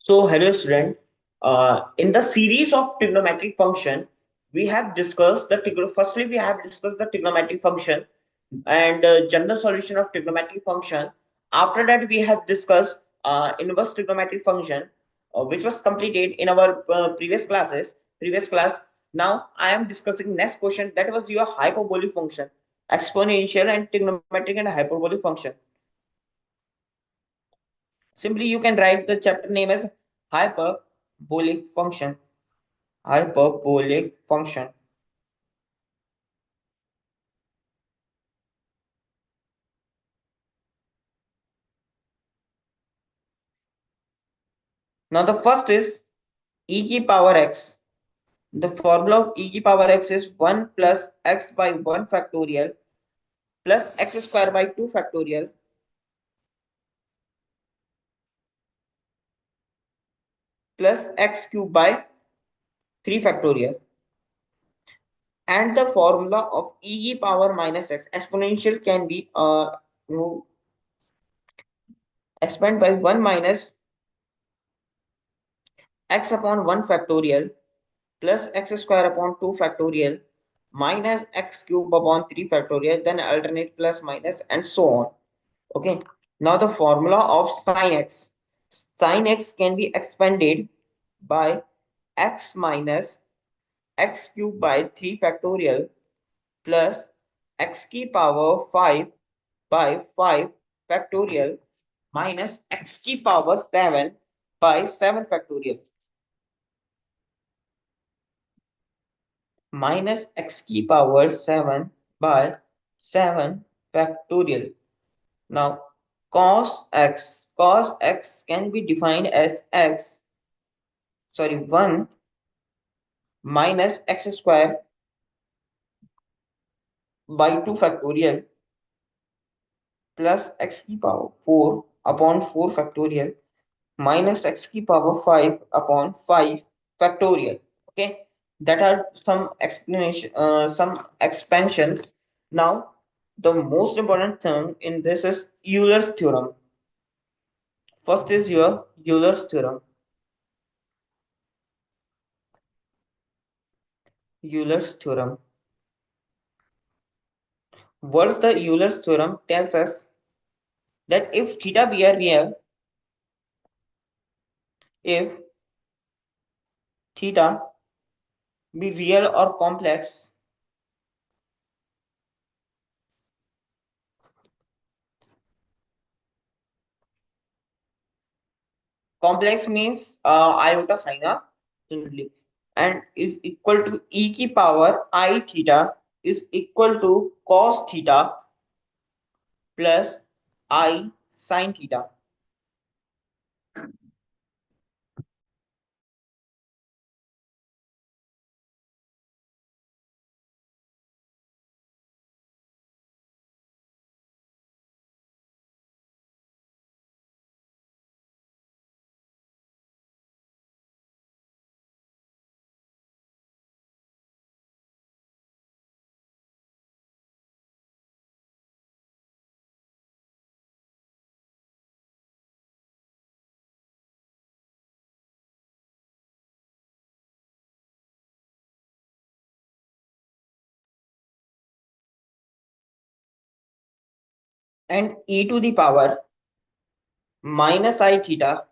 So, hello student. In the series of trigonometric function, we have discussed firstly we have discussed the trigonometric function and general solution of trigonometric function. After that, we have discussed inverse trigonometric function, which was completed in our previous class. Now, I am discussing next question. That was your hyperbolic function, exponential and trigonometric and hyperbolic function. Simply, you can write the chapter name as hyperbolic function. Hyperbolic function. Now the first is e to the power x. The formula of e to the power x is 1 plus x by 1 factorial plus x square by 2 factorial plus x cube by 3 factorial. And the formula of e to the power minus x exponential can be expand by 1 minus x upon 1 factorial plus x square upon 2 factorial minus x cube upon 3 factorial, then alternate plus minus and so on. Okay. Now the formula of sine x. Sine x can be expanded by x minus x cube by 3 factorial plus x key power 5 by 5 factorial minus x key power 7 by 7 factorial minus x key power 7 by 7 factorial. Now, cos x can be defined as 1 minus x square by 2 factorial plus x key power 4 upon 4 factorial minus x key power 5 upon 5 factorial. Okay, that are some explanation, some expansions. Now, the most important thing in this is Euler's theorem. First is your Euler's theorem. Euler's theorem. What's the Euler's theorem? Tells us that if theta be a real, if theta be real or complex, complex means iota sign generally, and is equal to e की power I theta is equal to cos theta plus I sin theta. And e to the power minus I theta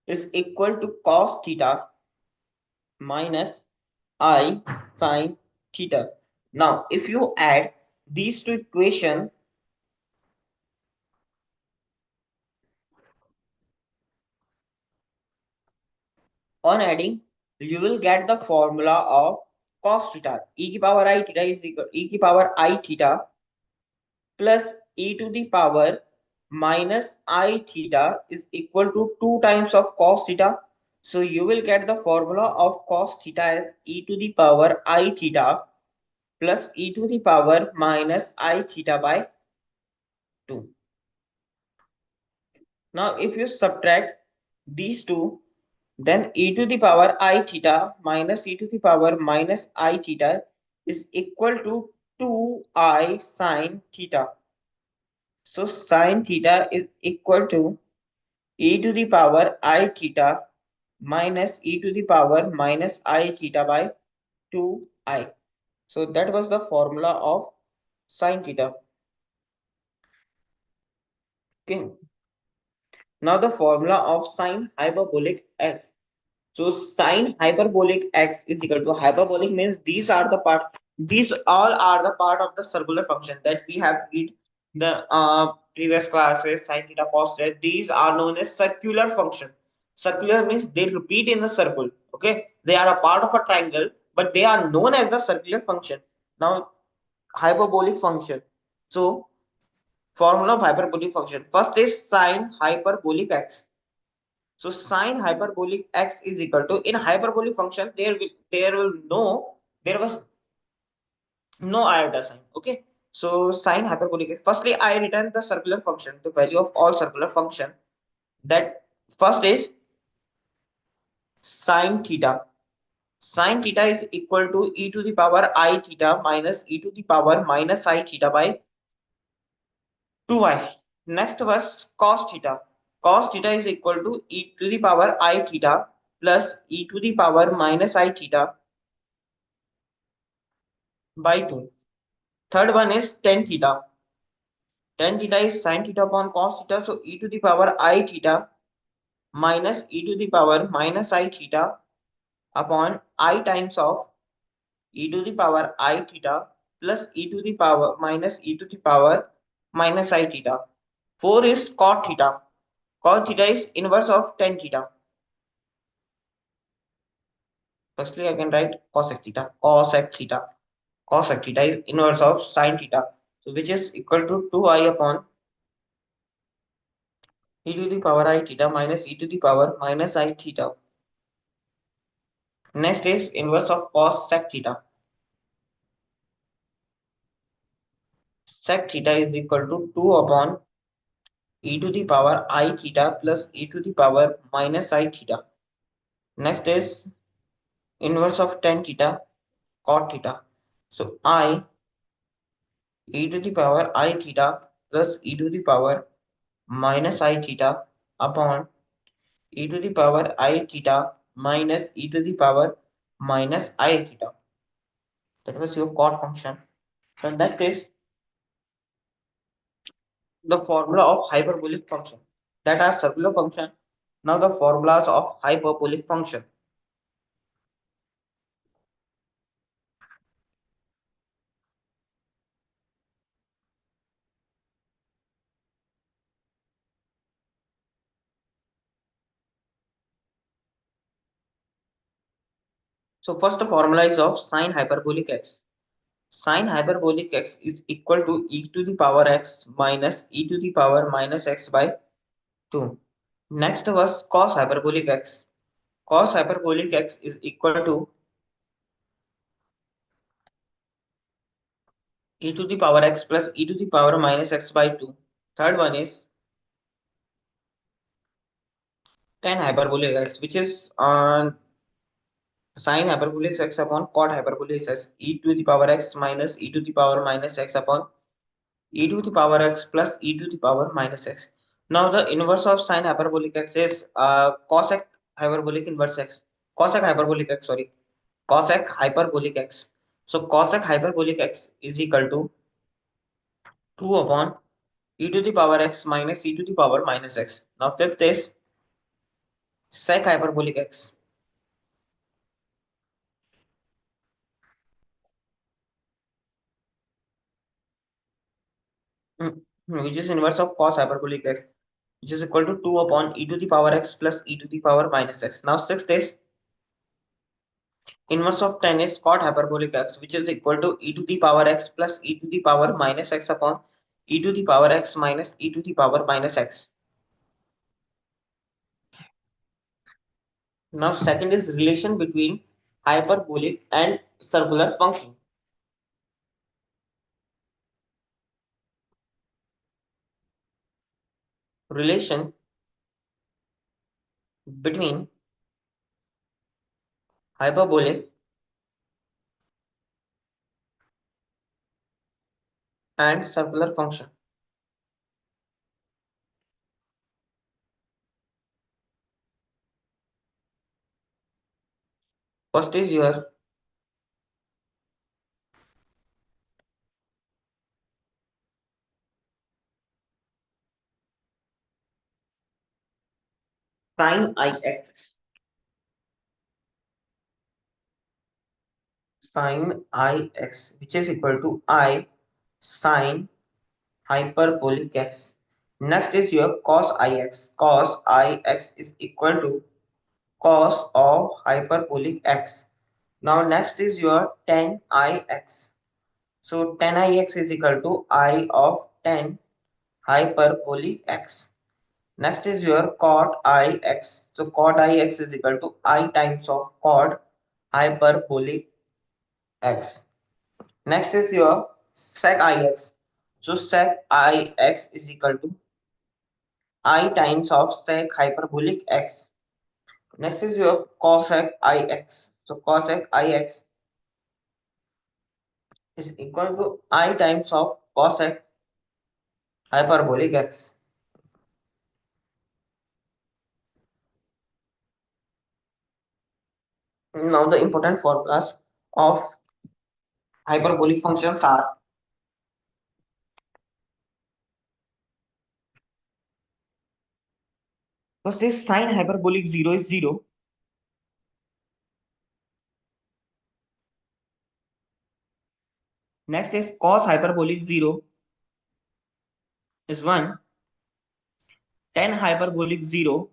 is equal to cos theta minus I sin theta. Now, if you add these two equations, on adding, you will get the formula of cos theta. E की power I theta is equal e की power I theta plus e to the power minus I theta is equal to 2 times of cos theta. So you will get the formula of cos theta as e to the power I theta plus e to the power minus I theta by 2. Now if you subtract these two, then e to the power I theta minus e to the power minus I theta is equal to 2I sin theta. So sin theta is equal to e to the power I theta minus e to the power minus I theta by 2I. So that was the formula of sine theta. Okay. Now the formula of sine hyperbolic x. So sine hyperbolic x is equal to hyperbolic means these all are the part of the circular function that we have read the previous classes sine theta cos theta. These are known as circular function. Circular means they repeat in the circle. Okay, they are a part of a triangle, but they are known as the circular function. Now hyperbolic function. So formula of hyperbolic function. First is sine hyperbolic x. So sine hyperbolic x is equal to in hyperbolic function there was no iota sign. Okay. So sine hyperbolic x. Firstly, I return the circular function, the value of all circular function. That first is sine theta. Sine theta is equal to e to the power I theta minus e to the power minus I theta by 2y. Next was cos theta. Cos theta is equal to e to the power I theta plus e to the power minus I theta by 2. Third one is tan theta. Tan theta is sin theta upon cos theta. So e to the power I theta minus e to the power minus I theta upon I times of e to the power I theta plus e to the power minus e to the power minus I theta. 4 is cot theta. Cot theta is inverse of tan theta. Firstly, I can write cosec theta. Cosec theta. Cosec theta is inverse of sin theta. So which is equal to 2I upon e to the power I theta minus e to the power minus I theta. Next is inverse of cos sec theta. Sec theta is equal to 2 upon e to the power I theta plus e to the power minus I theta. Next is inverse of tan theta cot theta. So I e to the power I theta plus e to the power minus I theta upon e to the power I theta minus e to the power minus I theta. That was your cot function. The next is the formula of hyperbolic function. That are circular function. Now the formulas of hyperbolic function. So first the formula is of sine hyperbolic x. Sine hyperbolic x is equal to e to the power x minus e to the power minus x by 2. Next was cos hyperbolic x. Cos hyperbolic x is equal to e to the power x plus e to the power minus x by 2. Third one is tan hyperbolic x, which is sine hyperbolic x upon cot hyperbolic x e to the power x minus e to the power minus x upon e to the power x plus e to the power minus x. Now the inverse of sine hyperbolic x is cosec hyperbolic inverse x. Cosec hyperbolic x, sorry. Cosec hyperbolic x. So cosec hyperbolic x is equal to 2 upon e to the power x minus e to the power minus x. Now fifth is sec hyperbolic x. Which is inverse of cos hyperbolic x, which is equal to 2 upon e to the power x plus e to the power minus x. Now sixth is inverse of tan is cot hyperbolic x, which is equal to e to the power x plus e to the power minus x upon e to the power x minus e to the power minus x. Now second is relation between hyperbolic and circular function. Relation between hyperbolic and circular function. First is your sin ix. Sin ix, which is equal to I sin hyperbolic x. Next is your cos ix. Cos ix is equal to cos of hyperbolic x. Now next is your tan ix. So tan ix is equal to I of tan hyperbolic x. Next is your cot ix. So cot ix is equal to I times of cot hyperbolic x. Next is your sec ix. So sec ix is equal to I times of sec hyperbolic x. Next is your cosec ix. So cosec ix is equal to I times of cosec hyperbolic x. Now the important formulas of hyperbolic functions are: first is sine hyperbolic 0 is 0. Next is cos hyperbolic 0 is 1. Tan hyperbolic 0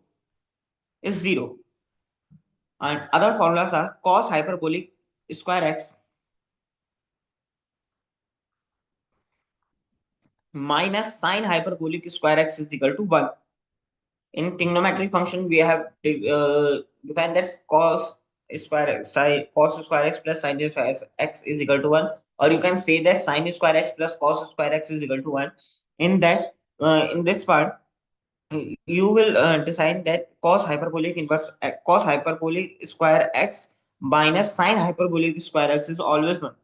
is 0. And other formulas are cos hyperbolic square x minus sine hyperbolic square x is equal to 1. In trigonometric function, we have defined that cos square x plus sine square x is equal to 1, or you can say that sine square x plus cos square x is equal to 1. In this part, you will decide that cos hyperbolic square x minus sine hyperbolic square x is always 1.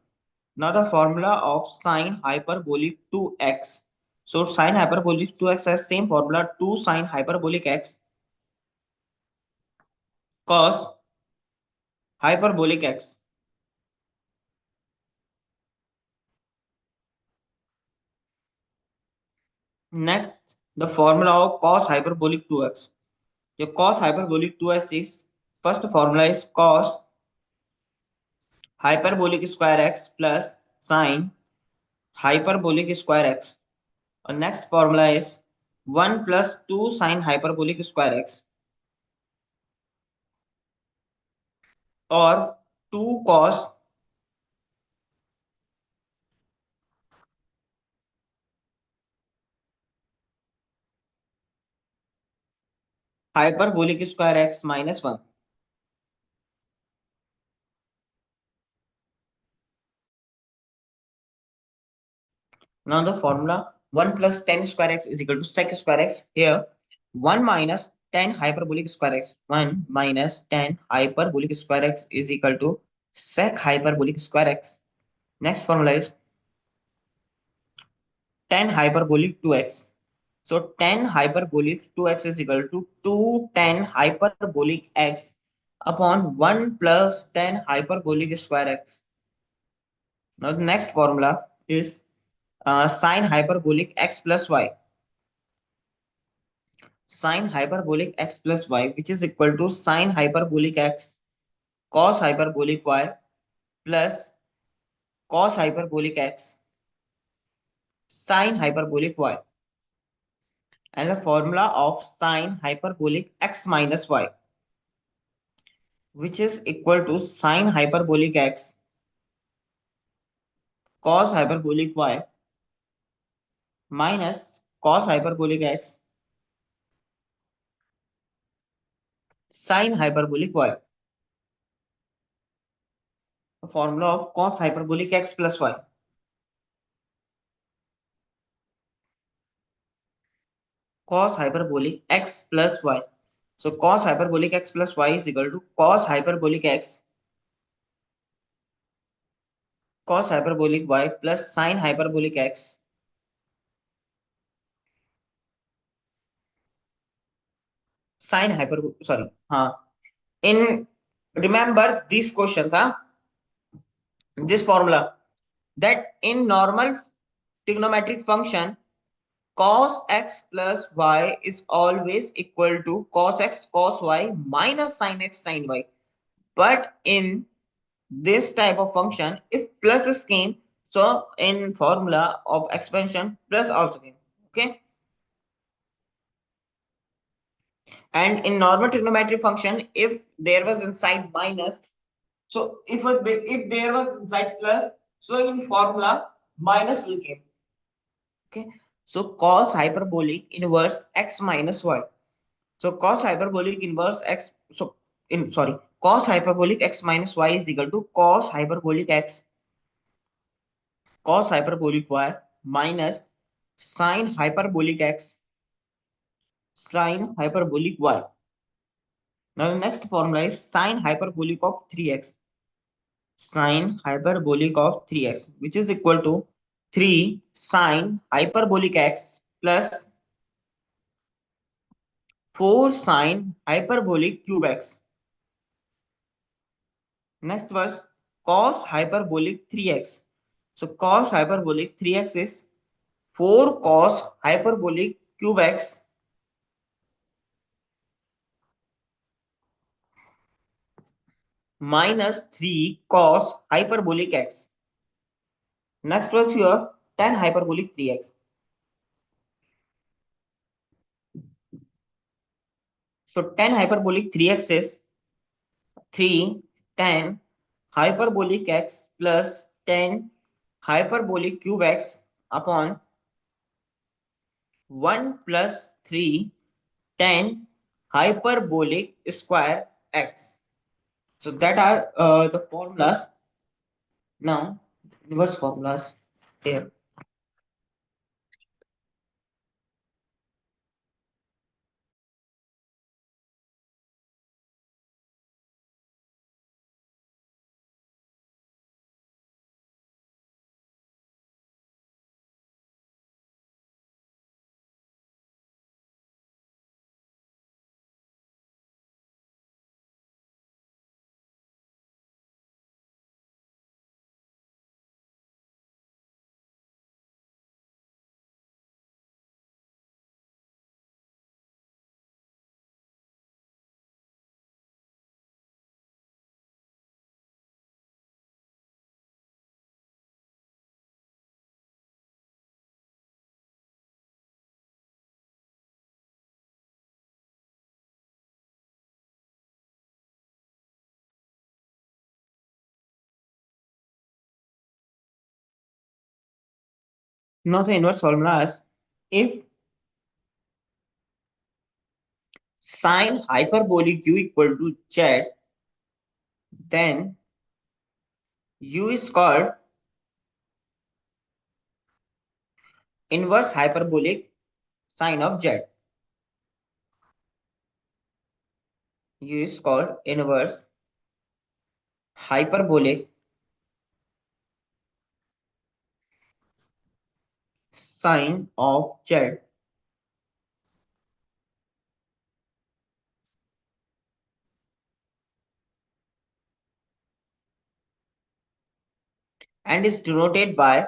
Now the formula of sine hyperbolic 2x. So sine hyperbolic 2x has same formula 2 sine hyperbolic x cos hyperbolic x. Next, the formula of cos hyperbolic 2x. Your cos hyperbolic 2x is, first formula is cos hyperbolic square x plus sine hyperbolic square x. And next formula is 1 plus 2 sine hyperbolic square x or 2 cos hyperbolic square x minus 1. Now the formula 1 plus tan square x is equal to sec square x. Here 1 minus tan hyperbolic square x, 1 minus tan hyperbolic square x is equal to sec hyperbolic square x. Next formula is tan hyperbolic 2x. So tan hyperbolic 2x is equal to 2 tan hyperbolic x upon 1 plus tan hyperbolic square x. Now the next formula is sine hyperbolic x plus y. Sine hyperbolic x plus y, which is equal to sine hyperbolic x cos hyperbolic y plus cos hyperbolic x sine hyperbolic y, and the formula of sine hyperbolic x minus y, which is equal to sine hyperbolic x cos hyperbolic y minus cos hyperbolic x sine hyperbolic y. The formula of cos hyperbolic x plus y. Cos hyperbolic x plus y. So cos hyperbolic x plus y is equal to cos hyperbolic y plus sine hyperbolic x sine hyper sorry in remember these questions, huh? This formula, that in normal trigonometric function cos x plus y is always equal to cos x cos y minus sin x sin y. But in this type of function, if plus came, so in formula of expansion plus also came. Okay. And in normal trigonometric function, if there was inside minus, so if there was inside plus, so in formula minus will came. Okay. So cos hyperbolic inverse x minus y. So cos hyperbolic inverse x. So in sorry, cos hyperbolic x minus y is equal to cos hyperbolic y minus sin hyperbolic x sin hyperbolic y. Now the next formula is sin hyperbolic of 3x sin hyperbolic of 3x, which is equal to 3 sin hyperbolic x plus 4 sin hyperbolic cube x. Next was cos hyperbolic 3x. So cos hyperbolic 3x is 4 cos hyperbolic cube x minus 3 cos hyperbolic x. Next was here tan hyperbolic 3x. So tan hyperbolic 3x is 3 tan hyperbolic x plus tan hyperbolic cube x upon 1 plus 3 tan hyperbolic square x. So that are the formulas. Now reverse formulas here. Now the inverse formulas, if sine hyperbolic u equal to z, then u is called inverse hyperbolic sine of z. U is called inverse hyperbolic sine of z, and is denoted by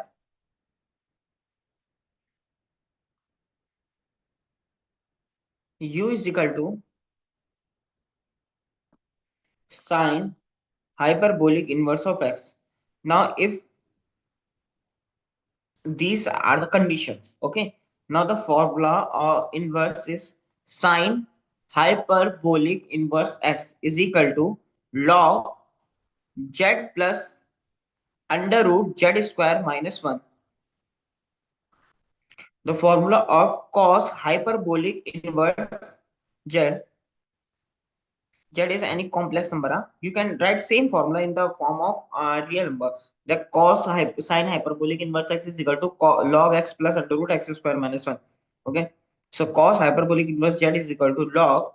u is equal to sine hyperbolic inverse of x. Now if these are the conditions, okay, now the formula inverse is sine hyperbolic inverse x is equal to log z plus under root z square minus 1. The formula of cos hyperbolic inverse z, z is any complex number, huh? You can write same formula in the form of real number. The sine hyperbolic inverse x is equal to log x plus under root x square minus 1. Okay. So cos hyperbolic inverse z is equal to log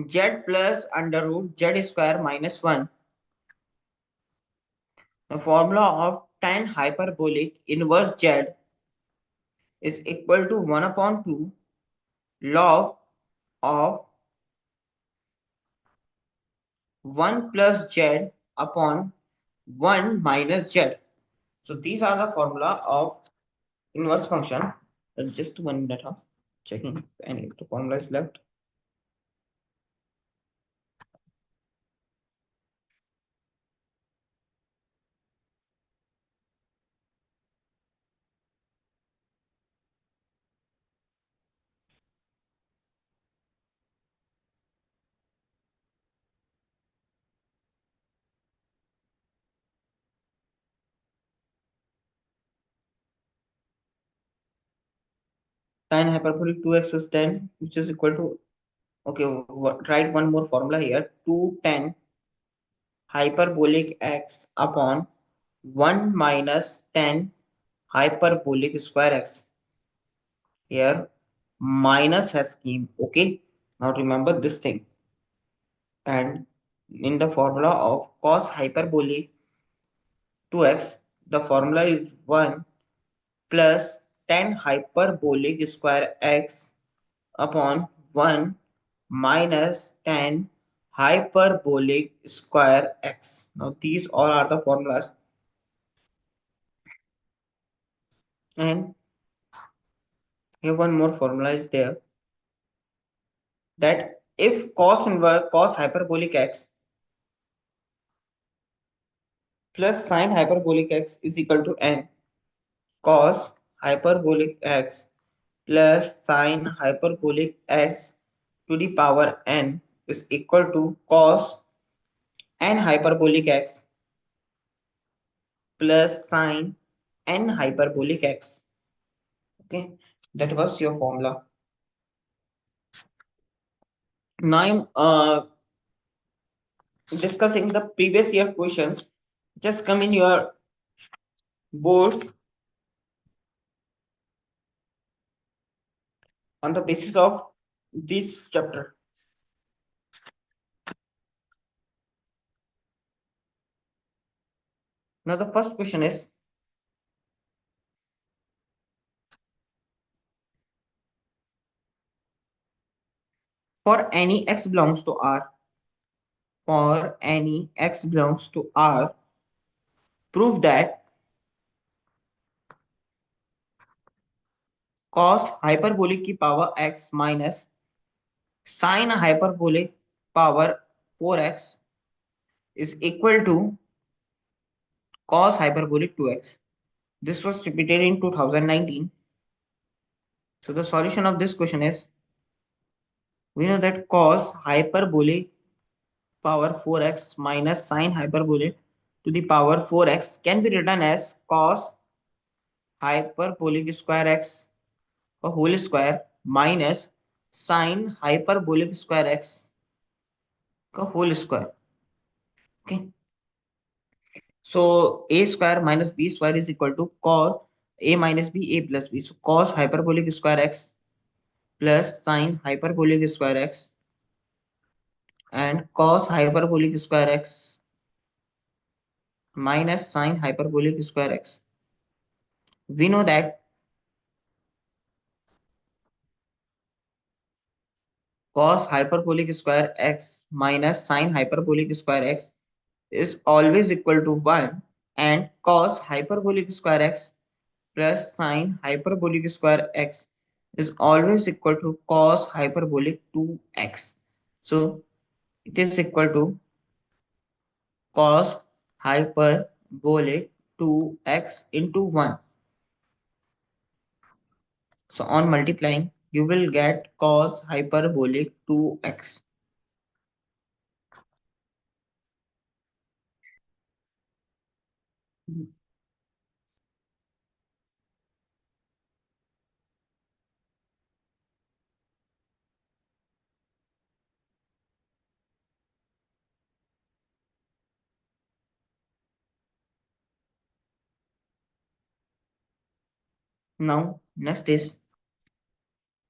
z plus under root z square minus 1. The formula of tan hyperbolic inverse z is equal to 1 upon 2 log of 1 plus z upon 1 minus z. So these are the formula of inverse function. Just 1 minute, huh? Checking if any of the formula is left. Tan hyperbolic 2x is 10, which is equal to, okay, write one more formula here. 2 tan hyperbolic x upon 1 minus tan hyperbolic square x. Here minus has came. Okay, now remember this thing. And in the formula of cos hyperbolic 2x, the formula is 1 plus tan hyperbolic square x upon 1 minus tan hyperbolic square x. Now these all are the formulas. And here one more formula is there, that if cos inverse cos hyperbolic x plus sin hyperbolic x is equal to n, cos hyperbolic x plus sin hyperbolic x to the power n is equal to cos n hyperbolic x plus sin n hyperbolic x. Okay, that was your formula. Now I'm discussing the previous year questions. Just come in your boards on the basis of this chapter. Now the first question is, for any x belongs to R, for any x belongs to R, prove that cos hyperbolic की power x minus sin hyperbolic power 4x is equal to cos hyperbolic 2x. This was repeated in 2019. So the solution of this question is, we know that cos hyperbolic power 4x minus sin hyperbolic to the power 4x can be written as cos hyperbolic square x a whole square minus sin hyperbolic square x का whole square. Okay, so a square minus b square is equal to cos a minus b, a plus b. So cos hyperbolic square x plus sin hyperbolic square x and cos hyperbolic square x minus sin hyperbolic square x. We know that cos hyperbolic square x minus sin hyperbolic square x is always equal to 1, and cos hyperbolic square x plus sin hyperbolic square x is always equal to cos hyperbolic 2x. So it is equal to cos hyperbolic 2x into 1. So on multiplying, you will get cos hyperbolic 2x. Now next is,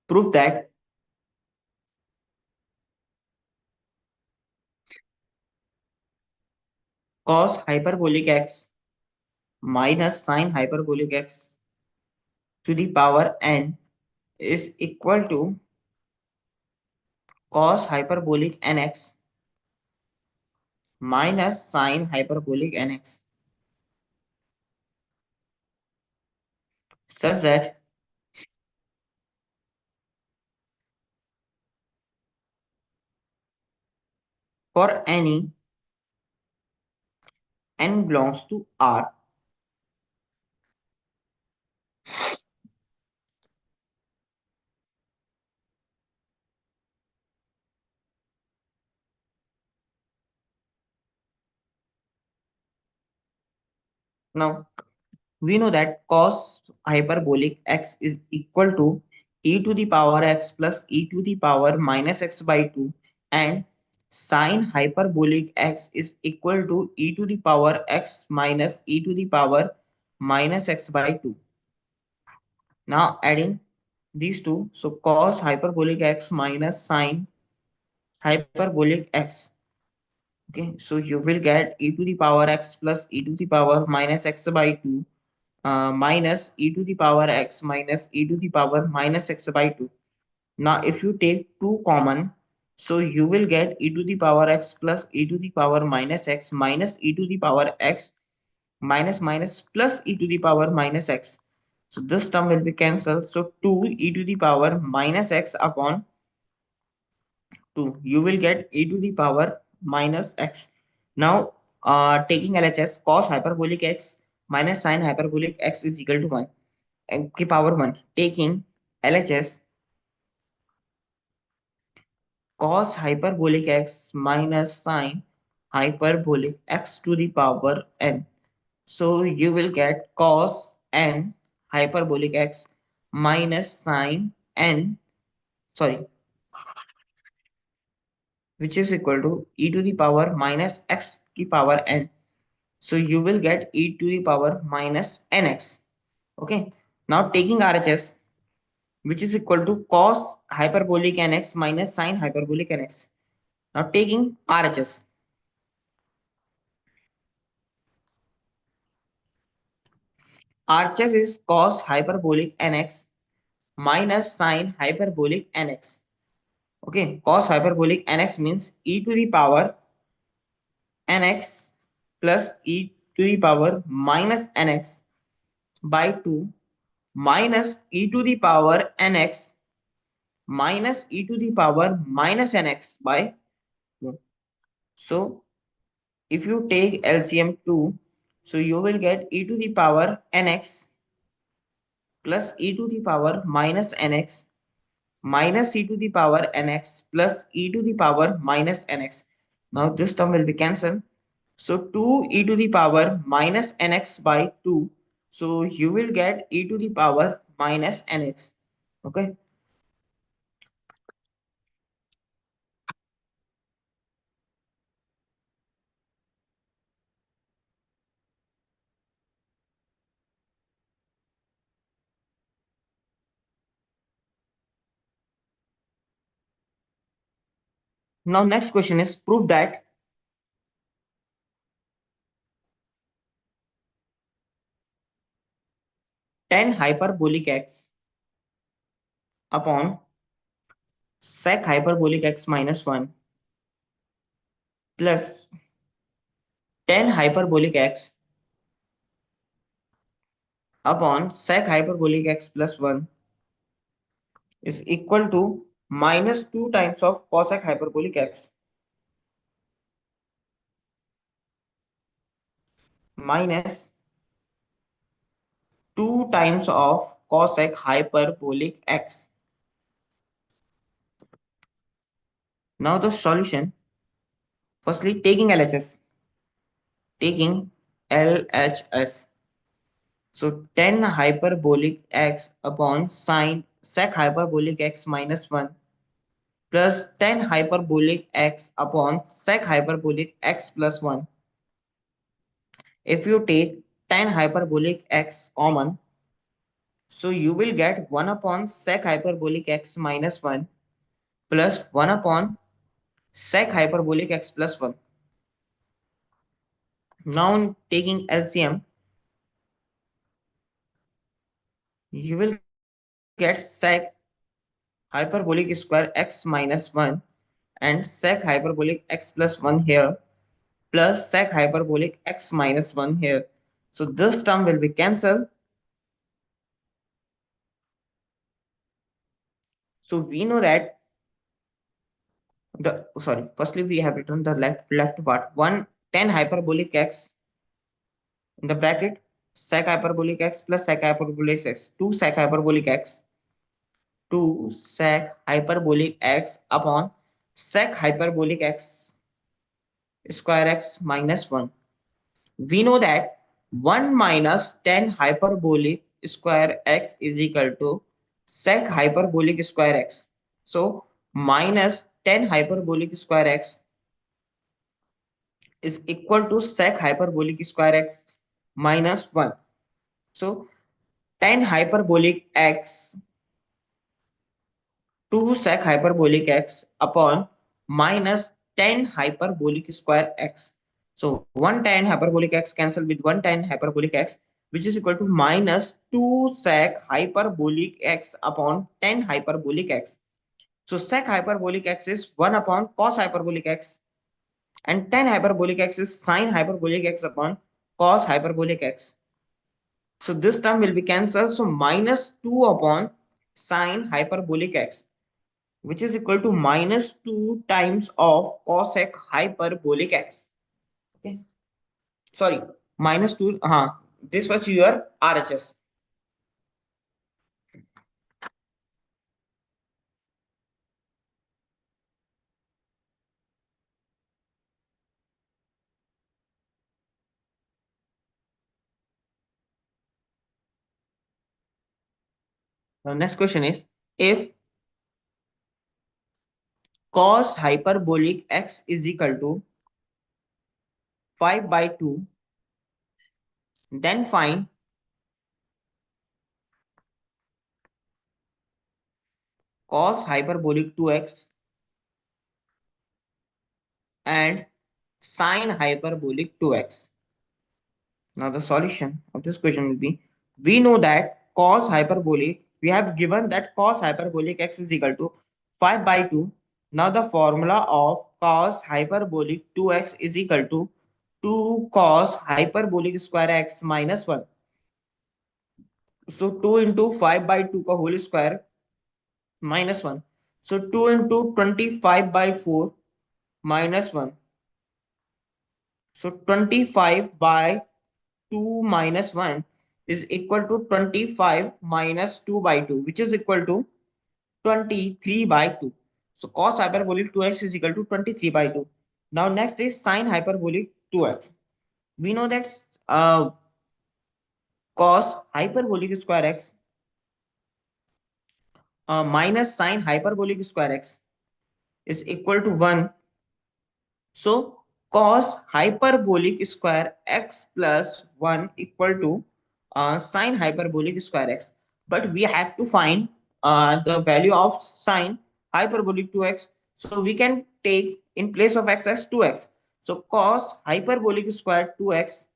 prove that cos hyperbolic x minus sin hyperbolic x to the power n is equal to cos hyperbolic nx minus sin hyperbolic nx, such that for any n belongs to R. Now we know that cos hyperbolic x is equal to e to the power x plus e to the power minus x by 2, and sin hyperbolic x is equal to e to the power x minus e to the power minus x by 2. Now adding these two, so cos hyperbolic x minus sin hyperbolic x. Okay, so you will get e to the power x plus e to the power minus x by 2 minus e to the power x minus e to the power minus x by 2. Now if you take 2 common, so you will get e to the power x plus e to the power minus x minus e to the power x minus minus plus e to the power minus x. So this term will be cancelled. So 2 e to the power minus x upon 2. You will get e to the power minus x. Now taking LHS, cos hyperbolic x minus sin hyperbolic x is equal to 1. की power 1, taking LHS, cos hyperbolic x minus sin hyperbolic x to the power n. So you will get cos n hyperbolic x minus sin n, sorry, which is equal to e to the power minus x की power n. So you will get e to the power minus nx. Okay. Now taking RHS, which is equal to cos hyperbolic nx minus sin hyperbolic nx. Now taking RHS. RHS is cos hyperbolic nx minus sin hyperbolic nx. Okay, cos hyperbolic nx means e to the power nx plus e to the power minus nx by 2 minus e to the power nx minus e to the power minus nx by 2. So if you take LCM 2, so you will get e to the power nx plus e to the power minus nx minus e to the power nx plus e to the power minus nx. Now this term will be cancelled. So 2 e to the power minus nx by 2. So you will get e to the power minus nx. Okay. Now next question is prove that 10 hyperbolic x upon sec hyperbolic x minus 1 plus 10 hyperbolic x upon sec hyperbolic x plus 1 is equal to minus 2 times of cosec hyperbolic x minus 2 times of cosec hyperbolic x. Now the solution, firstly taking LHS, taking LHS. So 10 hyperbolic x upon sine sec hyperbolic x minus 1 plus 10 hyperbolic x upon sec hyperbolic x plus 1. If you take 10 hyperbolic x common, so you will get 1 upon sec hyperbolic x minus 1 plus 1 upon sec hyperbolic x plus 1. Now taking LCM, you will get sec hyperbolic square x minus 1 and sec hyperbolic x plus 1 here plus sec hyperbolic x minus 1 here. So this term will be cancelled. So we know that the sorry, firstly we have written the left part 1 10 hyperbolic x in the bracket sec hyperbolic x plus sec hyperbolic x 2 sec hyperbolic x 2 sec hyperbolic x upon sec hyperbolic x square x minus 1. We know that 1 minus 10 hyperbolic square x is equal to sec hyperbolic square x. So minus 10 hyperbolic square x is equal to sec hyperbolic square x minus 1. So 10 hyperbolic x 2 sec hyperbolic x upon minus 10 hyperbolic square x. So 1 10 hyperbolic x cancel with 1 10 hyperbolic x, which is equal to minus 2 sec hyperbolic x upon 10 hyperbolic x. So sec hyperbolic x is 1 upon cos hyperbolic x and 10 hyperbolic x is sin hyperbolic x upon cos hyperbolic x. So this term will be cancelled. So minus 2 upon sin hyperbolic x, which is equal to minus 2 times of cosec hyperbolic x. Okay. Sorry, minus 2. This was your RHS. Now, next question is if cos hyperbolic x is equal to 5 by 2, then find cos hyperbolic 2x and sin hyperbolic 2x. Now the solution of this question will be, we know that cos hyperbolic, we have given that cos hyperbolic x is equal to 5 by 2. Now the formula of cos hyperbolic 2x is equal to 2 cos hyperbolic square x minus 1. So 2 into 5 by 2 का whole square minus 1. So 2 into 25 by 4 minus 1. So 25 by 2 minus 1 is equal to 25 minus 2 by 2, which is equal to 23 by 2. So cos hyperbolic 2x is equal to 23 by 2. Now next is sin hyperbolic 2x. We know that cos hyperbolic square x minus sin hyperbolic square x is equal to 1. So cos hyperbolic square x plus 1 equal to sin hyperbolic square x. But we have to find the value of sin hyperbolic 2x. So we can take in place of x as 2x. So cos hyperbolic square 2x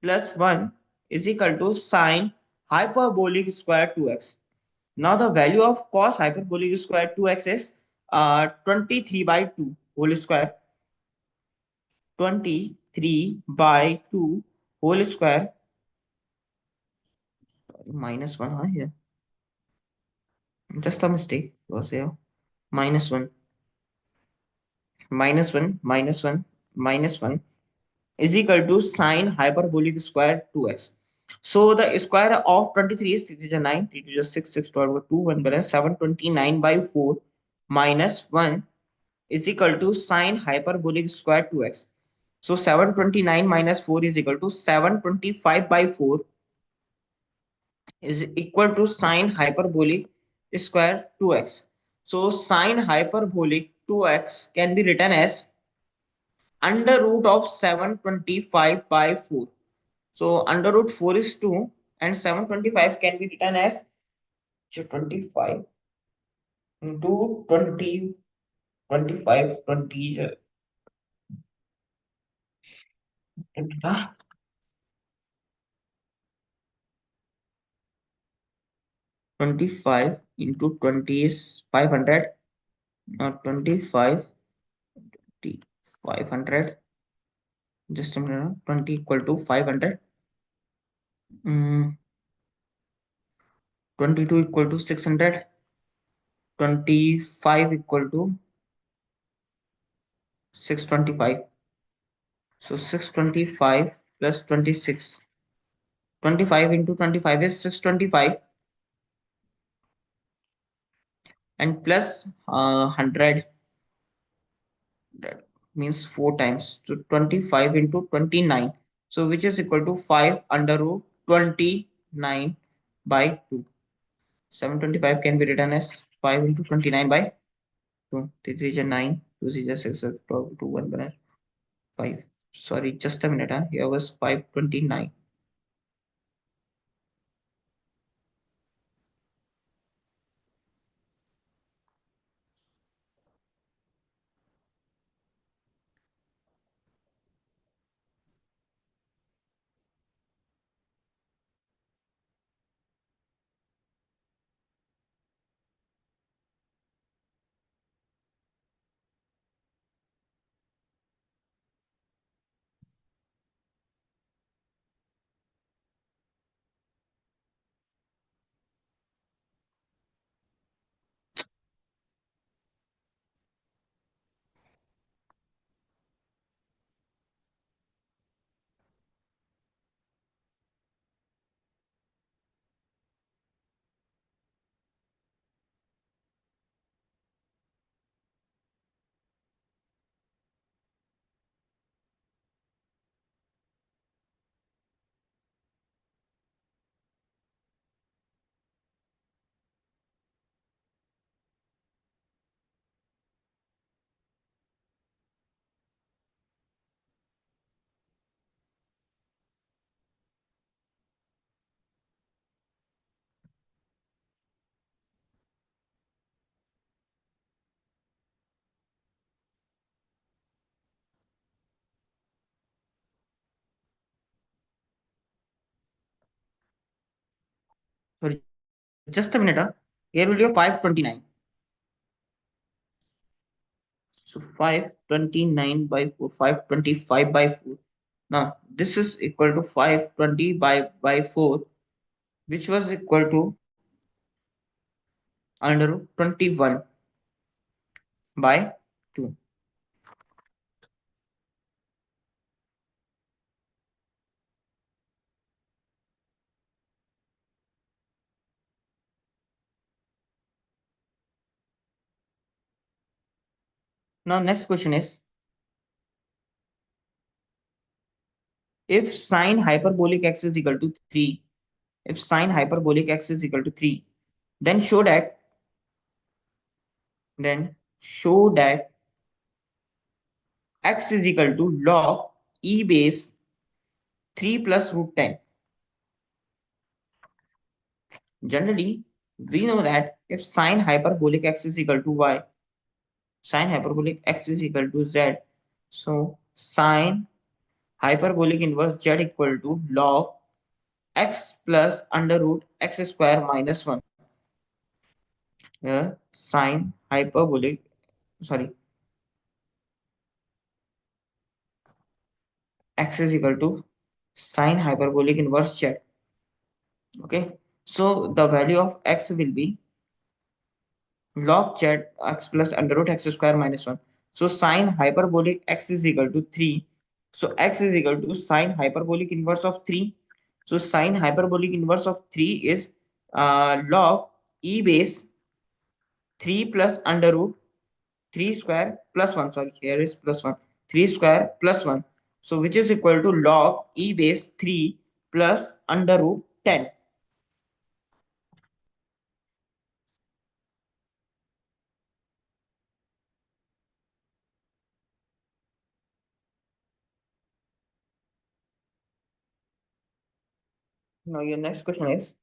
plus 1 is equal to sin hyperbolic square 2x. Now the value of cos hyperbolic square 2x is 23 by 2 whole square. 23 by 2 whole square minus 1 here, just a mistake was here, minus 1 minus 1 minus 1 minus 1 is equal to sine hyperbolic square 2x. So the square of 23 is 6 is a 9, 3 to just 6, 6 12 2, 1 balance 729 by 4 minus 1 is equal to sine hyperbolic square 2x. So 729 minus 4 is equal to 725 by 4 is equal to sine hyperbolic square 2x. So sine hyperbolic 2x can be written as under root of 725 by 4. So under root 4 is 2 and 725 can be written as 25 into 20, 25, 20, 25 into 20 is 500 Not 25, 500. Just a minute. 20 equal to 500. 22 equal to 600. 25 equal to 625. So 625 plus 26. 25 into 25 is 625 and plus 100. That means 4 times. So 25 into 29. So which is equal to 5 under root 29 by 2. 725 can be written as 5 into 29 by 2. 3 is 9. 2 is 6. 12, 2, 1 minus 5. Sorry, just a minute. Here was 529. Sorry, just a minute. Here will be a 529. So 529 by 4, 525 by 4. Now this is equal to 520 by 4, which was equal to under root 21 by 2. Now next question is, if sine hyperbolic x is equal to 3, if sine hyperbolic x is equal to 3, then show that x is equal to log e base 3 plus root 10. Generally, we know that if sine hyperbolic x is equal to y, sine hyperbolic x is equal to z, so sine hyperbolic inverse z equal to log x plus under root x square minus 1. Here sine hyperbolic, sorry, x is equal to sine hyperbolic inverse z. Okay, so the value of x will be log z x plus under root x square minus 1. So sine hyperbolic x is equal to 3. So x is equal to sine hyperbolic inverse of 3. So sine hyperbolic inverse of 3 is log e base 3 plus under root 3 square plus 1. Sorry, here is plus 1. 3 square plus 1. So which is equal to log e base 3 plus under root 10. Now your next question is,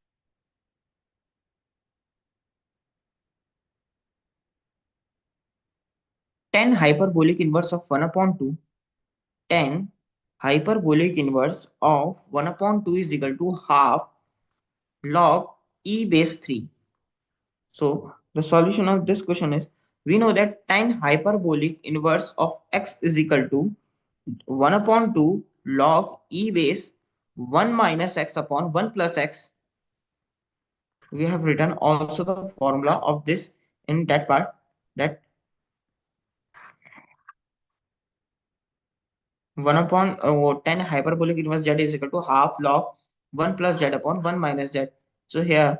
10 hyperbolic inverse of 1 upon 2. 10 hyperbolic inverse of 1 upon 2 is equal to half log e base 3. So the solution of this question is, we know that tan hyperbolic inverse of x is equal to 1 upon 2 log e base 1 minus x upon 1 plus x. We have written also the formula of this in that part, that 1 upon 10 hyperbolic inverse z is equal to half log 1 plus z upon 1 minus z. So here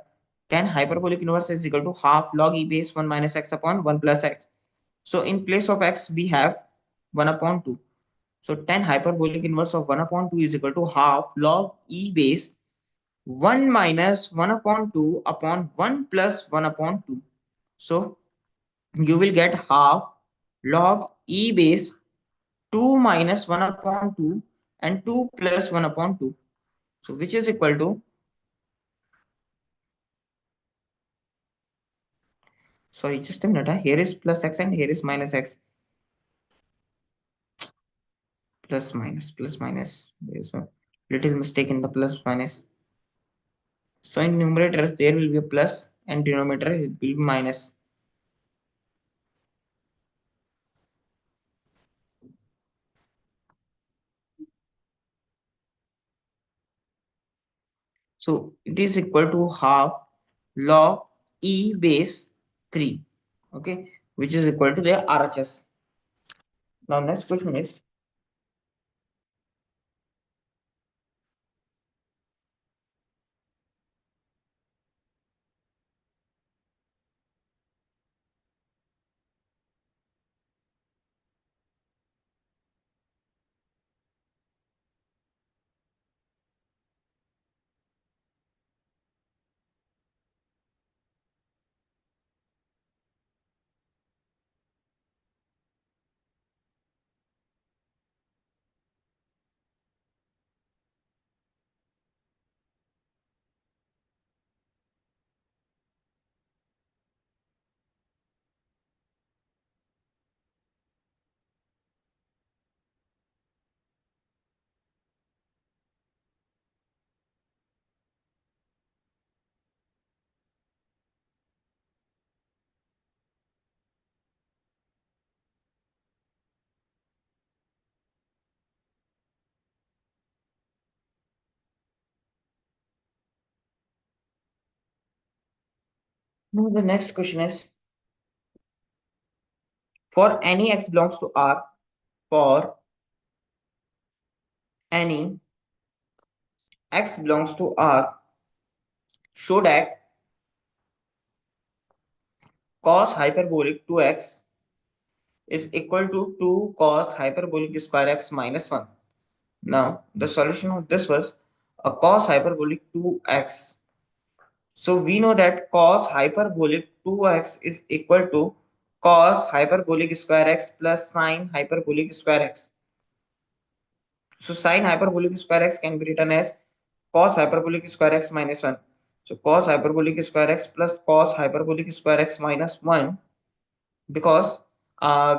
10 hyperbolic inverse is equal to half log e base 1 minus x upon 1 plus x. So in place of x we have 1 upon 2. So 10 hyperbolic inverse of 1 upon 2 is equal to half log e base 1 minus 1 upon 2 upon 1 plus 1 upon 2. So you will get half log e base 2 minus 1 upon 2 and 2 plus 1 upon 2. So which is equal to, sorry, just a minute. Here is plus x and here is minus x. Plus minus. There's a little mistake in the plus minus. So in numerator there will be a plus and denominator it will be minus. So it is equal to half log e base 3. Okay, which is equal to the RHS. Now next question is, now the next question is, for any x belongs to R, for any x belongs to R, show that cos hyperbolic 2x is equal to 2 cos hyperbolic square x minus 1. Now, the solution of this was a cos hyperbolic 2x. So we know that cos hyperbolic 2x is equal to cos hyperbolic square x plus sine hyperbolic square x. So sine hyperbolic square x can be written as cos hyperbolic square x minus 1. So cos hyperbolic square x plus cos hyperbolic square x minus 1, because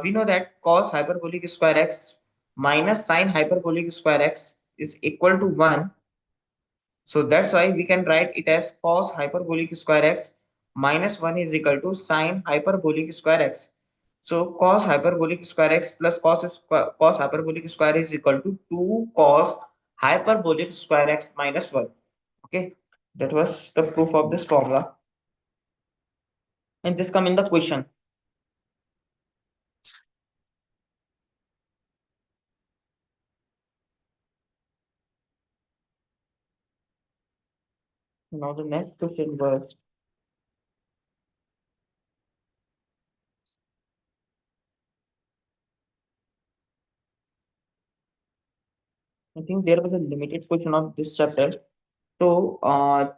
we know that cos hyperbolic square x minus sine hyperbolic square x is equal to 1. So that's why we can write it as cos hyperbolic square x minus 1 is equal to sine hyperbolic square x. So cos hyperbolic square x plus cos hyperbolic square is equal to 2 cos hyperbolic square x minus 1. Okay, that was the proof of this formula. And this come in the question. Now the next question was, I think there was a limited question of this chapter. So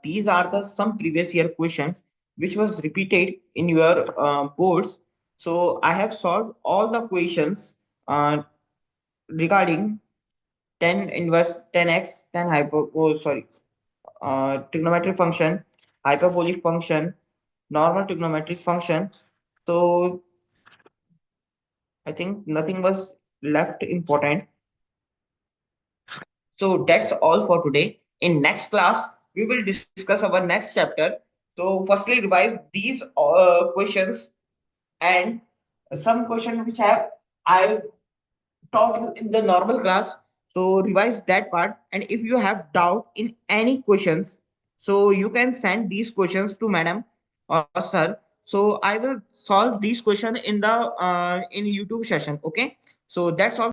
these are the some previous year questions which was repeated in your boards. So I have solved all the questions regarding 10 inverse 10x 10 hyper, oh sorry, trigonometric function, hyperbolic function, normal trigonometric function. So I think nothing was left important. So that's all for today. In next class, we will discuss our next chapter. So firstly, revise these questions, and some question which I taught in the normal class. So revise that part. And if you have doubt in any questions, so you can send these questions to madam or sir. So I will solve these questions in the in YouTube session. Okay. So that's all.